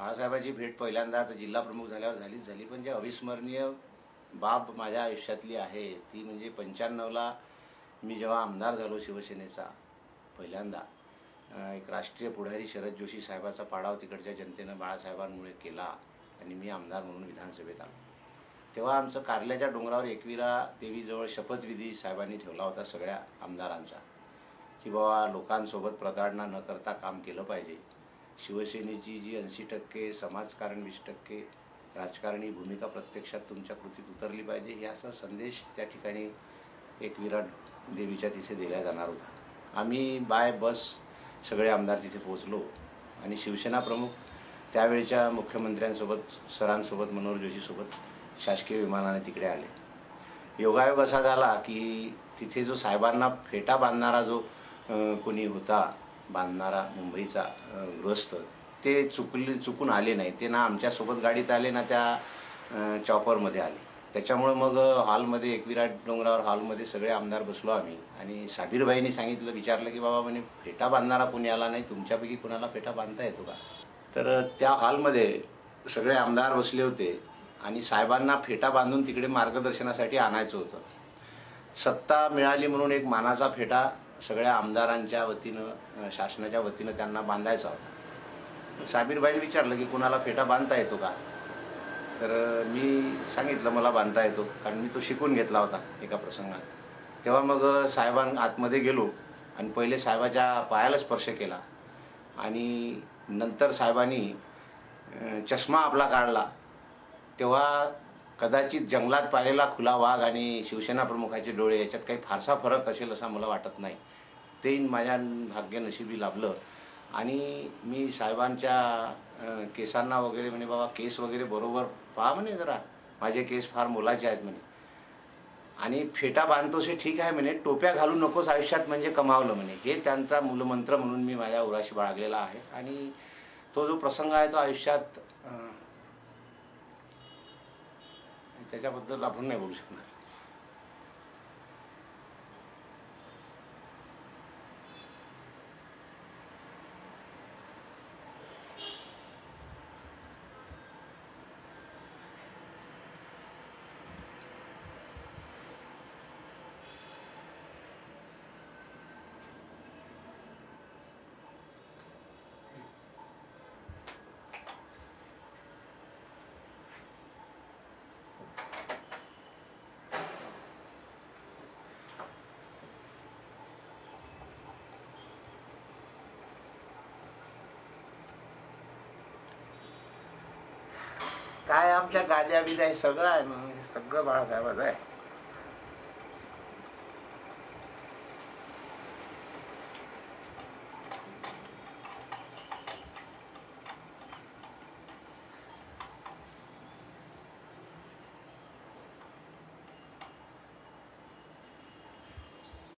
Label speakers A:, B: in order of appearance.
A: बाळासाहेबांची भेट पहिल्यांदाच जिल्हा प्रमुख झाल्यावर झाली, पण जे अविस्मरणीय बाब माझ्या आयुष्यातली आहे ती म्हणजे 95ला मी जेव्हा आमदार झालो शिवसेनेचा पहिल्यांदा, एक राष्ट्रीय पुढारी शरद जोशी साहेबाचा पाडाव तिकडच्या जनतेनं बाळासाहेबांमुळे केला आणि मी आमदार म्हणून विधानसभेत आलो। तेव्हा आमचं कारल्याच्या डोंगरावर एकविरा देवीजवळ शपथविधी साहेबांनी ठेवला होता सगळ्या आमदारांचा, की बाबा लोकांसोबत प्रताडणा न करता काम केलं पाहिजे। शिवसेनेची जी 80% समाजकारण 20% राजकारणी भूमिका प्रत्यक्षात तुमच्या कृतीत उतरली पाहिजे, हे असा संदेश त्या ठिकाणी एकविरा देवीच्या तिथे दिला जाणार होता। आम्ही बाय बस सगळे आमदार तिथे पोहोचलो आणि शिवसेना प्रमुख त्यावेळच्या मुख्यमंत्र्यांसोबत सरांसोबत मनोहर जोशीसोबत शासकीय विमानाने तिकडे आले। योगायोग असा झाला की तिथे जो साहेबांना फेटा बांधणारा जो कोणी होता बांधणारा मुंबईचा गृहस्थ, ते चुकून आले नाही। ते ना आमच्यासोबत गाडीत आले ना त्या चॉपरमध्ये आले। त्याच्यामुळे मग हॉलमध्ये एकविरा डोंगरावर हॉलमध्ये सगळे आमदार बसलो आम्ही आणि साबीरबाईंनी सांगितलं, विचारलं की बाबा म्हणे फेटा बांधणारा कोणी आला नाही, तुमच्यापैकी कोणाला फेटा बांधता येतो का? तर त्या हॉलमध्ये सगळे आमदार बसले होते आणि साहेबांना फेटा बांधून तिकडे मार्गदर्शनासाठी आणायचं होतं। सत्ता मिळाली म्हणून एक मानाचा फेटा सगळ्या आमदारांच्या वतीनं शासनाच्या वतीनं त्यांना बांधायचा होता। साबीरबाईंनी विचारलं की कुणाला फेटा बांधता येतो का? तर मी सांगितलं मला बांधता येतो, कारण मी तो शिकून घेतला होता एका प्रसंगात। तेव्हा मग साहेबां आतमध्ये गेलो आणि पहिले साहेबाच्या पायाला स्पर्श केला आणि नंतर साहेबांनी चष्मा आपला काढला। तेव्हा कदाचित जंगलात पाहिलेला खुला वाघ आणि शिवसेना प्रमुखाचे डोळे याच्यात काही फारसा फरक असेल असं मला वाटत नाही। ते माझ्या भाग्य नशिबी लाभलं आणि मी साहेबांच्या केसांना वगैरे म्हणे बाबा केस वगैरे बरोबर पहा म्हणे, जरा माझे केस फार मोलाचे आहेत म्हणे, आणि फेटा बांधतोसे ठीक आहे म्हणे, टोप्या घालू नकोस आयुष्यात म्हणजे कमावलं म्हणे। हे त्यांचा मूलमंत्र म्हणून मी माझ्या उराशी बाळगलेला आहे आणि तो जो प्रसंग आहे तो आयुष्यात त्याच्याबद्दल आपण नाही बोलू शकणार। काय आमच्या गाद्या बिद्या हे सगळं आहे ना, सगळं बाळासाहेबाचं आहे।